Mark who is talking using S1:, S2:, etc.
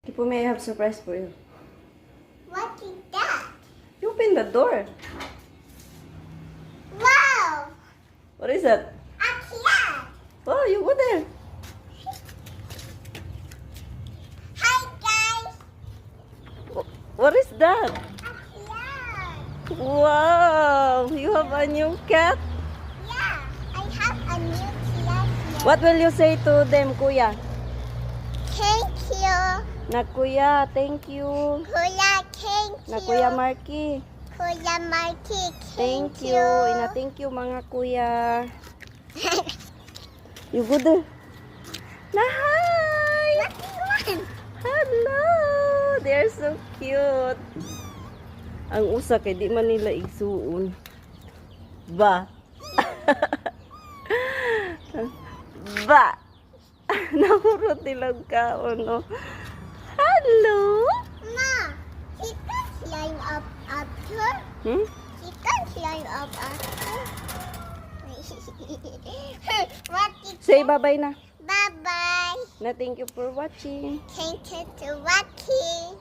S1: Tipo, may I have surprise for you.
S2: What is that?
S1: You open the door.
S2: Wow!
S1: What is that?
S2: A cat!
S1: Oh, you go there.
S2: Hi guys!
S1: What is that?
S2: A cat!
S1: Wow, you have a new cat.
S2: Yeah, I have a new cat here.
S1: What will you say to them, Kuya?
S2: Thank you.
S1: Na Kuya, thank you.
S2: Kuya, thank
S1: Na
S2: you.
S1: Kuya Marky,
S2: Kuya Marky,
S1: thank you. Ina thank you mga Kuya. You go there. Na hi. Hello. They're so cute. Ang usa kay di man nila igsuon. Ba. Ba. Nahurot nilang kaon, no? Hello.
S2: Ma, she can climb up after.
S1: Hmm?
S2: She can climb up after. What is
S1: Say bye-bye na.
S2: Bye-bye.
S1: Na thank you for watching.
S2: Thank you to watching.